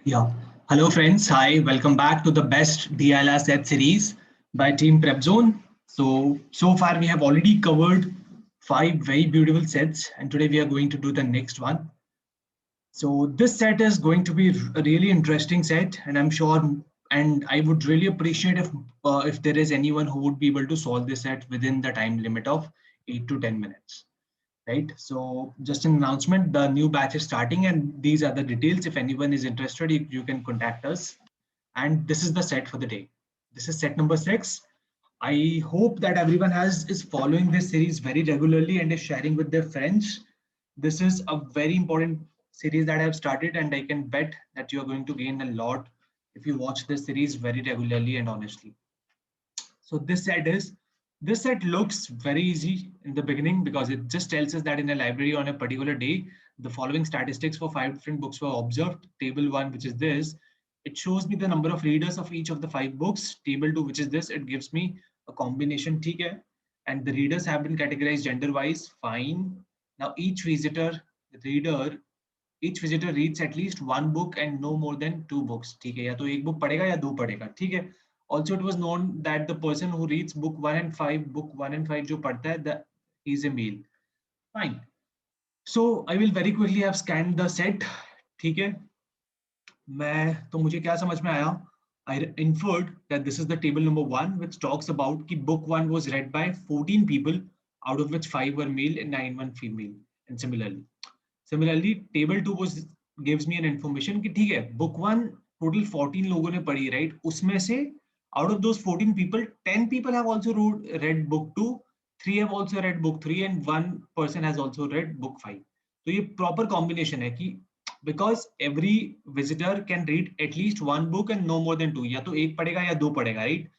Yeah. Hello, friends. Hi. Welcome back to the best DLR set series by Team Prep Zone. So far we have already covered five very beautiful sets, and today we are going to do the next one. So this set is going to be a really interesting set, and I'm sure, and I would really appreciate if there is anyone who would be able to solve this set within the time limit of 8 to 10 minutes. Right. So just an announcement, the new batch is starting and these are the details. If anyone is interested, you can contact us. And this is the set for the day. This is set number 6. I hope that everyone is following this series very regularly and is sharing with their friends. This is a very important series that I have started, and I can bet that you are going to gain a lot if you watch this series very regularly and honestly. So this set looks very easy in the beginning because it just tells us that in a library on a particular day, the following statistics for 5 different books were observed. Table 1, which is this, it shows me the number of readers of each of the 5 books. Table 2, which is this, it gives me a combination, ठीक है? And the readers have been categorized gender wise. Fine. Now reader, each visitor reads at least one book and no more than 2 books. ठीक है, या तो एक book पढ़ेगा या दो पढ़ेगा, ठीक है? Also, it was known that the person who reads book 1 and 5 जो पढ़ता है, he is a male. Fine. So I will very quickly have scanned the set. ठीक है? मुझे क्या समझ में आया? I inferred that this is the table number 1, which talks about कि book 1 was read by 14 people, out of which 5 were male and 9 were female. And similarly, table 2 was gives me an information कि ठीक है, book 1 total 14 लोगों ने पढ़ी, right? उसमें से out of those 14 people, 10 people have also read book 2, 3 have also read book 3, and 1 person has also read book 5. तो ये proper combination है कि because every visitor can read at least one book and no more than 2. या तो एक पढ़ेगा या दो पढ़ेगा, right?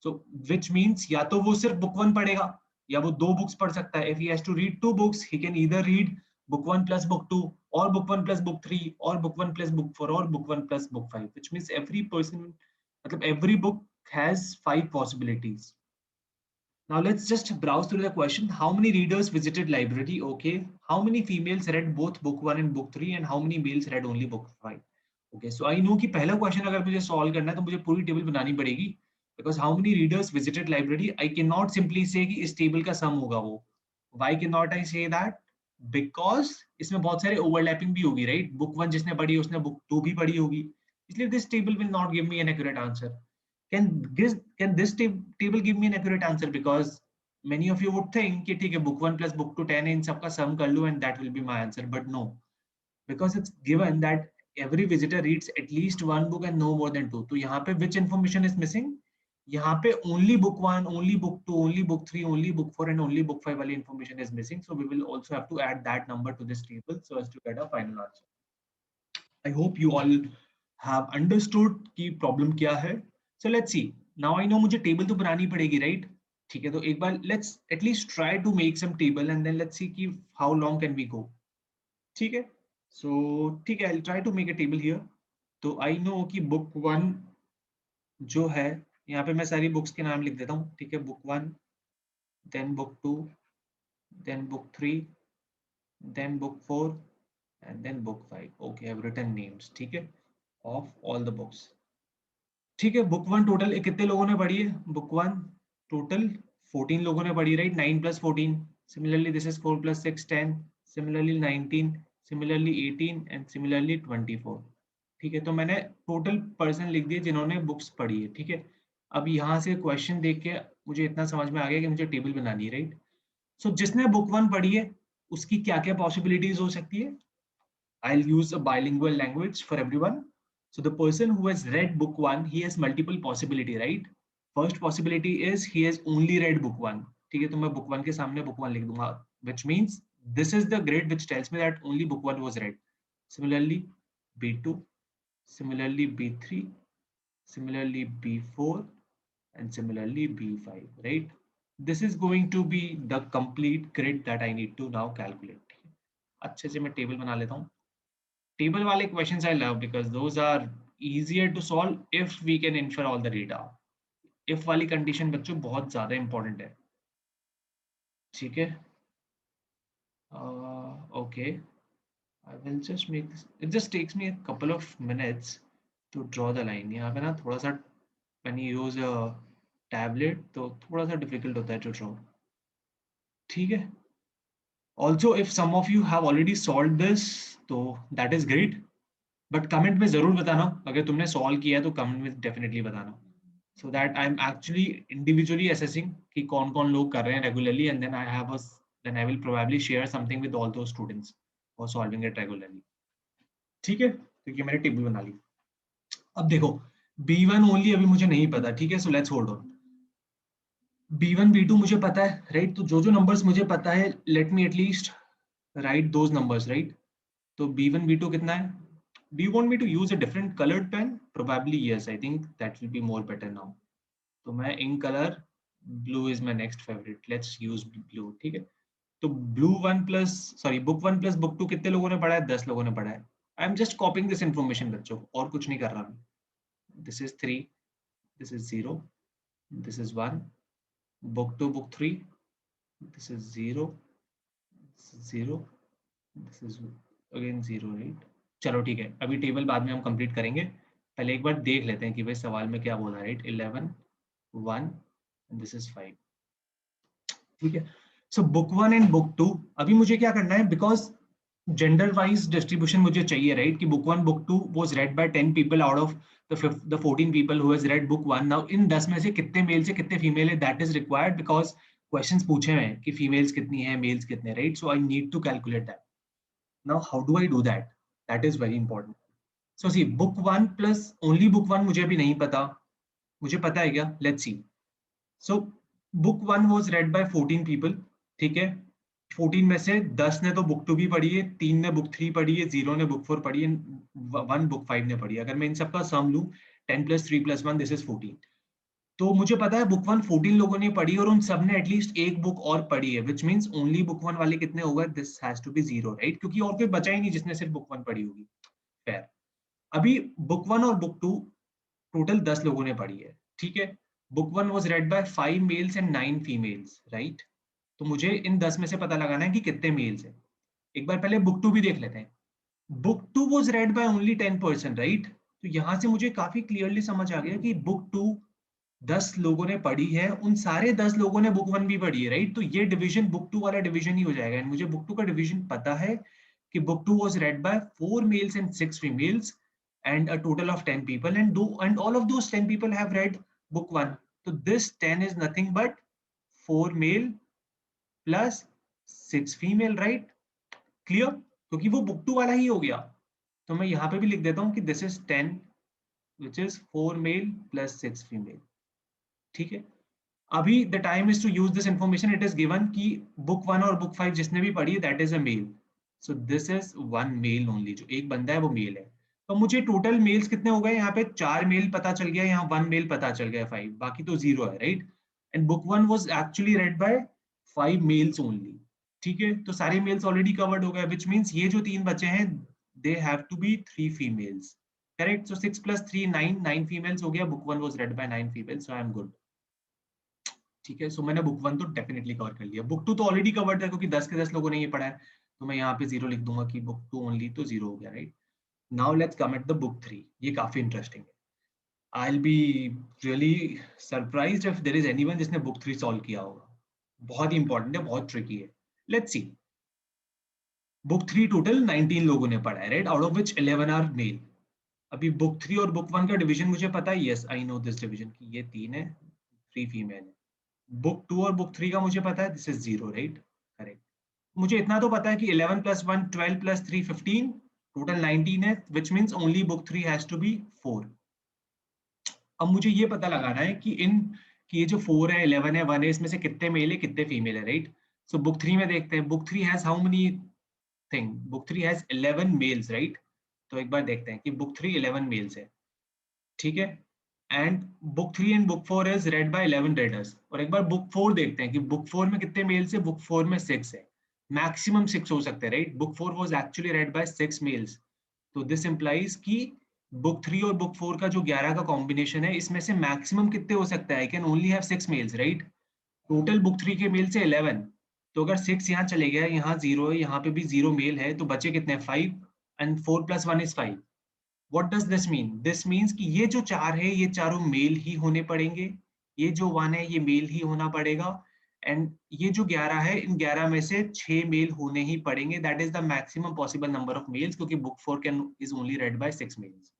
So which means या तो वो सिर्फ book 1 पढ़ेगा या वो 2 books पढ़ सकता है. If he has to read 2 books, he can either read book 1 plus book 2, or book 1 plus book 3, or book 1 plus book 4, or book 1 plus book 5, which means every book has 5 possibilities. Now let's just browse through the question. How many readers visited library? Okay. How many females read both book 1 and book 3, and how many males read only book 5? Okay, so I know कि पहला question अगर मुझे solve करना है तो मुझे पूरी table बनानी पड़ेगी, because how many readers visited library, I cannot simply say कि इस table का sum होगा वो. Why cannot I say that? Because इसमें बहुत सारे overlapping भी होगी, right? Book 1 जिसने पढ़ी उसने book 2 भी पढ़ी होगी, इसलिए this table will not give me an accurate answer. Can this table give me an accurate answer? Because many of you would think कि ठीक है, book 1 plus book 2 10 है, इन सबका sum कर लो and that will be my answer. But no, because it's given that every visitor reads at least one book and no more than 2. तो यहाँ पे which information is missing? यहाँ पे only book 1, only book 2, only book 3, only book 4, and only book 5 वाली information is missing. So we will also have to add that number to this table so as to get a final answer. I hope you all have understood कि problem क्या है. So let's see. Now I know मुझे table तो बनानी पड़ेगी, right? ठीक है, तो एक बार let's at least try to make some table and then let's see कि how long can we go. ठीक है, so ठीक है, I'll try to make a table here. तो I know कि book 1 जो है, यहाँ पे मैं सारी books के नाम लिख देता हूँ. ठीक है, book 1, then book 2, then book 3, then book 4, and then book 5. Okay, I've written names, ठीक है, of all the books. ठीक है, बुक 1 टोटल कितने लोगों ने पढ़ी है? बुक 1 टोटल 14 लोगों ने पढ़ी, right? 9 plus 14. Similarly, this is 4 plus 6, 10. Similarly, 19. Similarly, 18. And similarly, 24. ठीक है, तो मैंने टोटल पर्सन लिख दिए जिन्होंने बुक्स पढ़ी है. ठीक है, अब यहाँ से क्वेश्चन देख के मुझे इतना समझ में आ गया कि मुझे टेबल बनानी है, राइट? सो जिसने बुक 1 पढ़ी है उसकी क्या क्या पॉसिबिलिटीज हो सकती है? I'll use a bilingual language for everyone. So the person who has read book 1, he has multiple possibility, right? First possibility is he has only read book 1. ठीक है, तो मैं book 1 के सामने book 1 लिख दूंगा, which means this is the grade which tells me that only book 1 was read. Similarly, B2, similarly B3, similarly B4, and similarly B5, right? This is going to be the complete grid that I need to now calculate. अच्छे से मैं table बना लेता हूँ. Table wale questions I love because those are easier to solve if we can infer all the data. If वाली condition बच्चों बहुत ज़्यादा important है. ठीक है? Okay. I will just make this. It just takes me a couple of minutes तो draw the line. यहाँ पे ना थोड़ा सा when you use a tablet तो थोड़ा सा डिफिकल्ट होता है टू ड्रॉ। ठीक है, also if some of you have already solve this तो that is great, but comment में जरूर बताना अगर तुमने सॉल्व किया है, तो कमेंट में डेफिनेटली बताना, so that I'm actually individually assessing कि कौन कौन लोग कर रहे हैं regularly, and then I will probably share something with all those students who are solving it regularly. ठीक है, तो ये मैंने टेबल बना ली। अब देखो B1 ओनली अभी मुझे नहीं पता, ठीक है, so let's hold on. B1 B2 मुझे पता है, राइट? तो जो जो नंबर्स मुझे पता है, let me at least right those numbers, right? तो B1 B2 कितना है? Do you want me to use a different colored pen? Probably yes. I think that will be more better now. तो मैं ink color blue is my next favorite. Let's use blue. ठीक है, तो blue 1 plus sorry book 1 plus book 2 कितने लोगों ने पढ़ा है? 10 लोगों ने पढ़ा है। I am just copying this information बच्चों, और कुछ नहीं कर रहा मैं। This is 3, this is 0, this is 1, book 2 book 3, this is 0, this is 0, this is again 0, right? चलो ठीक है, अभी टेबल बाद में हम कंप्लीट करेंगे, पहले एक बार देख लेते हैं कि भाई सवाल में क्या बोला है, राइट? 11 1 and this is 5। ठीक है, सो बुक 1 एंड बुक 2 अभी मुझे क्या करना है, बिकॉज जेंडर वाइज डिस्ट्रीब्यूशन मुझे चाहिए, राइट? कि book 1 book 2 was read by 10 people out of the 14 people who has read book 1। Now in 10 में से कितने मेल से कितने फीमेल है, that is required because questions पूछे हुए हैं कि फीमेल्स कितनी है, मेल्स कितने, right? So I need to calculate that. Now how do I do that? That is very important. So see book 1 plus only book 1 मुझे अभी नहीं पता, मुझे पता है क्या? Let's see. So book 1 was read by 14 people, ठीक है? 14 में से 10 ने तो बुक 2 भी पढ़ी है, 3 ने बुक 3 पढ़ी है, 0 ने बुक 4 पढ़ी है, 1 बुक 5 ने पढ़ी है। अगर मैं इन सबका सम लूं 10 प्लस 3 प्लस 1 दिस इज 14। तो मुझे पता है बुक 1 14 लोगों ने पढ़ी और उन सब ने एटलीस्ट एक बुक और पढ़ी है, व्हिच मींस ओनली बुक 1 वाले कितने होगा? This has to be 0, right? क्योंकि और कोई बचा ही नहीं जिसने सिर्फ बुक 1 पढ़ी होगी। फेयर। अभी बुक 1 और बुक 2 टोटल 10 लोगों ने पढ़ी है, ठीक है? Book 1 was read by 5 males and 9 females, right? तो मुझे इन 10 में से पता लगाना है कि कितने मेल्स हैं। एक बार पहले बुक 2 भी देख लेते हैं। Book 2 was read by only 10%, right? तो यहां से मुझे काफी क्लियरली समझ आ गया कि बुक 2 10 लोगों ने पढ़ी है, उन सारे 10 लोगों ने बुक 1 भी पढ़ी है, राइट? तो ये डिवीजन बुक 2 वाला डिवीजन ही हो जाएगा। एंड मुझे बुक 2 का डिवीजन पता है कि book 2 was read by 4 males and 6 females and a total of 10 people, and all of those 10 people have read book 1. So this 10 is nothing but 4 male plus 6 female, right? Clear? क्योंकि वो book 2 वाला ही हो गया, तो मैं यहाँ पे भी लिख देता हूँ कि this is 10 which is 4 male plus 6 female। ठीक है, अभी the time is to use this information. It is given कि book 1 और book 5 जिसने भी पढ़ी है that is a male, so this is 1 male only। जो एक बंदा है वो मेल है। तो मुझे टोटल मेल्स कितने हो गए? यहाँ पे 4 मेल पता चल गया, यहाँ 1 मेल पता चल गया, 5, बाकी तो 0 है, right? And book 1 was actually read by 5 males only, ठीक है? तो सारे मेल्स ऑलरेडी कवर्ड हो गए, व्हिच मींस ये जो 3 बचे हैं they have to be 3 females, correct? So 6 plus 3 9, 9 females हो गया। Book 1 was read by 9 females, so I am good. ठीक है, सो मैंने बुक 1 तो डेफिनेटली कवर कर लिया। बुक 2 तो ऑलरेडी कवर्ड है क्योंकि 10 के 10 लोगों ने ये पढ़ा है, तो मैं यहाँ पे 0 लिख दूंगा कि बुक 2 ओनली, तो 0 हो गया, right? Now let's come at the book 3. ये काफी इंटरेस्टिंग है। I'll be really surprised if there is anyone जिसने book 3 solve किया होगा। बहुत ही इंपॉर्टेंट है, बहुत ट्रिकी है। Let's see. Book 3 टोटल 19 लोगों ने पढ़ा है, right? Out of which 11 are male. अभी बुक 3 और बुक 1 का डिवीजन मुझे पता है, yes I know this division कि ये 3 है, 3 फीमेल है। बुक 2 और बुक 3 का मुझे पता है, दिस इज 0, राइट? करेक्ट। मुझे इतना तो पता है कि 11 प्लस 1 12 प्लस 3 15, टोटल 19 है, which means only book 3 has to be 4। अब मुझे ये पता लगाना है कि ये जो 4 है 11 है 1 है, इसमें से कितने मेल है कितने फीमेल है, राइट? सो बुक 3 में देखते हैं, book 3 has how many thing? Book 3 has 11 males, right? तो एक बार देखते हैं कि बुक 3 11 मेल्स है, ठीक है? And book 3 and book 4 is read by 11 readers. और एक बार बुक 4 देखते हैं कि बुक 4 में कितने मेल्स है? बुक 4 में 6 है, मैक्सिमम 6 हो सकते हैं, right? Book 4 was actually read by 6 males, तो दिस इंप्लाइज कि बुक 3 और बुक 4 का जो 11 का कॉम्बिनेशन है, इसमें से मैक्सिमम कितने हो सकता है? I can only have 6 males, right? Total book 3 के मेल से 11, तो अगर 6 यहाँ चले गया, यहाँ 0 है, यहाँ पे भी 0 मेल है, तो बचे कितने? 5, and 4 plus 1 is 5, What does this mean? This means कि ये जो 4 है ये चारों मेल ही होने पड़ेंगे, ये जो 1 है ये मेल ही होना पड़ेगा, एंड ये जो 11 है इन 11 में से 6 मेल होने ही पड़ेंगे. That is the maximum possible number of males, क्योंकि book 4 can is only read by 6 males,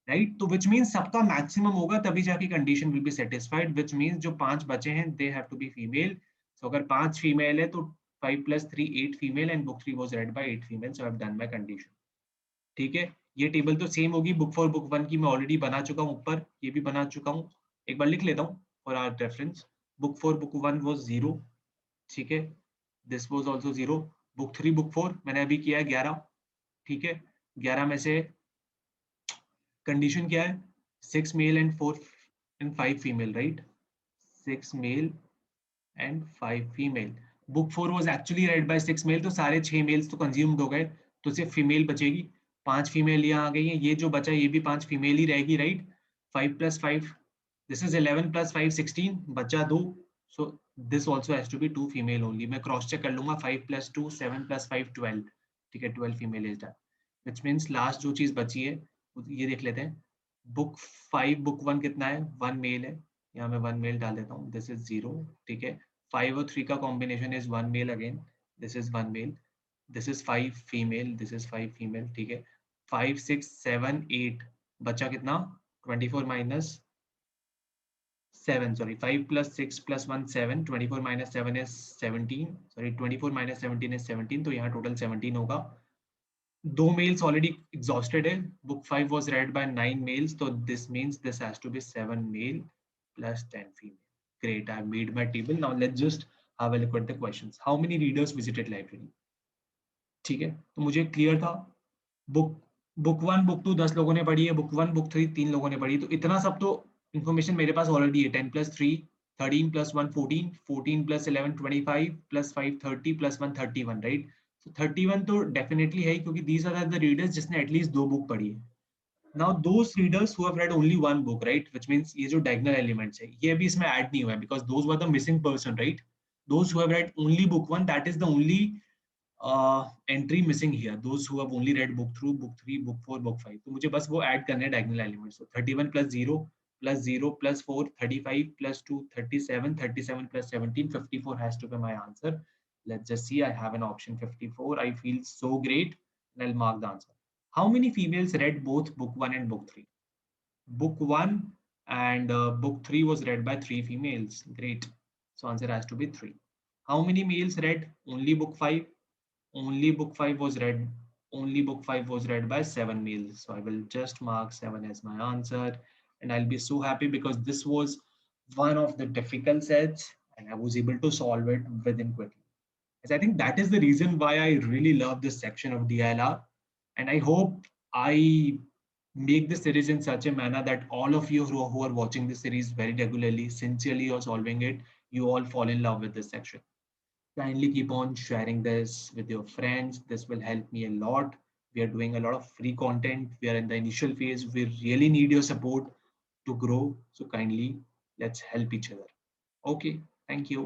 right. तो विच मीन्स सबका मैक्सिमम होगा तभी जाके condition will be satisfied, which means जो 5 बचे हैं they have to be female. So अगर 5 फीमेल है तो 5 + 3 8 female, and book 3 was read by 8 female. So I have done my condition. ठीक है, ये टेबल तो सेम होगी. बुक 4 बुक 1 की मैं ऑलरेडी बना चुका हूँ, ऊपर ये भी बना चुका हूँ. एक बार लिख लेता हूँ for our reference. Book 4 book 1 was 0. ठीक है, this was also 0. Book 3 book 4 मैंने अभी किया है 11. ठीक है, 11 में से कंडीशन क्या है? 6 male and 4 and 5 female, right. 6 male and 5 female. Book 4 was actually read by 6 male, तो सारे 6 मेल्स तो कंज्यूम्ड हो गए, तो सिर्फ फीमेल बचेगी. 5 फीमेल यहाँ आ गई है, ये जो बचा ये भी 5 फीमेल ही रहेगी, राइट. 5 + 5, दिस इज 11 + 5 16, बचा 2. So this also has to be 2 female only. मैं क्रॉस चेक कर लूंगा. 5 + 2 7 + 5 12. ठीक है, 12 female is done. Which means last जो चीज बची है ये देख लेते हैं. बुक 5 बुक 1 कितना है? 1 मेल है. यहाँ मैं 1 मेल डाल देता हूँ. This is 0. ठीक है, 5 और 3 का combination is 1 male again. This is 1 male. This is 5 female. This is 5 female. ठीक है, 5 6 7 8, बचा कितना? 24 minus 7, sorry, 5 + 6 + 1 7, 24 - 7 is 17, sorry, 24 - 17 is 17, तो यहाँ टोटल 17 होगा. 2 मेल्स ऑलरेडी एग्जॉस्टेड है. Book 5 was read by 9 males, so this means this has to be 7 male plus 10 female. Great, I have made my table. Now let's just have a look at the questions. How many readers visited library? ठीक है, तो मुझे clear था. Book book 1 book 2 10 लोगों ने पढ़ी है. Book 1 book 3 3 लोगों ने पढ़ी, तो इतना सब तो इन्फॉर्मेशन मेरे पास ऑलरेडी है. 10 + 3 13 + 1 14, 14 + 11 25 + 5 30 + 1 31, राइट. तो 31 तो डेफिनेटली है, क्योंकि दीज आर द रीडर्स जिसने एटलीस्ट 2 बुक पढ़ी है. Now those readers who have read only 1 book, right, which means ये जो डायगोनल एलिमेंट्स है ये अभी इसमें ऐड नहीं हुआ है, because those were the missing person, right. Those who have read only book 1, that is the only entry missing here. Those who have only read book 2 book 3 book 4 book 5, तो मुझे बस वो ऐड करने हैं diagonal elements. So 31 + 0 + 0 + 4 35 + 2 37, 37 + 17 54 has to be my answer. Let's just see. I have an option 54. I feel so great, and I'll mark the answer. How many females read both book 1 and book 3? Book 1 and book 3 was read by 3 females. Great. So answer has to be 3. How many males read only book 5? Only book 5 was read. Only book 5 was read by 7 males. So I will just mark 7 as my answer, and I'll be so happy because this was one of the difficult sets and I was able to solve it within quickly. As I think that is the reason why I really love this section of DLR, and I hope I make this series in such a manner that all of you who are watching this series very regularly, sincerely or solving it, you all fall in love with this section. Kindly keep on sharing this with your friends. This will help me a lot. We are doing a lot of free content. We are in the initial phase. We really need your support to grow. So kindly let's help each other. Okay, thank you.